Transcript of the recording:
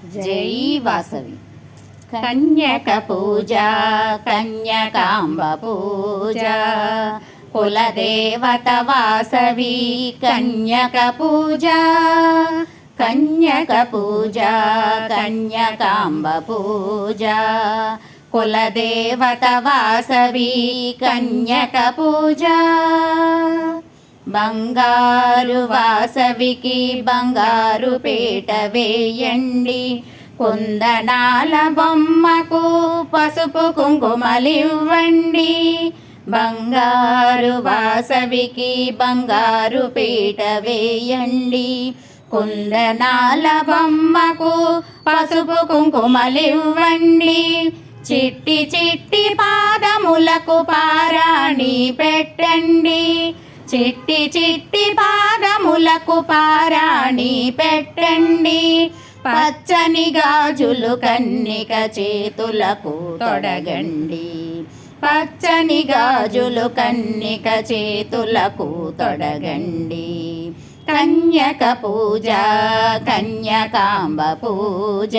జై వాసవి. కన్యక పూజ కన్యకాంబ పూజ కులదేవత వాసవి కన్యక పూజ కన్యక పూజ కన్యకాంబ పూజ కులదేవత వాసవి కన్యక పూజ. బంగారు వాసవికి బంగారు పీట వేయండి, కుందనాల బొమ్మకు పసుపు కుంకుమలివ్వండి. బంగారు వాసవికి బంగారు పీట వేయండి, కుందనాల బొమ్మకు పసుపు కుంకుమలివ్వండి. చిట్టి చిట్టి పాదములకు పారాణి పెట్టండి, చిట్టి చిట్టి పాదములకు పారాణి పెట్టండి. పచ్చని గాజులు కన్నిక చేతులకు తొడగండి, పచ్చని గాజులు కన్నిక చేతులకు తొడగండి. కన్యక పూజ కన్యకాంబ పూజ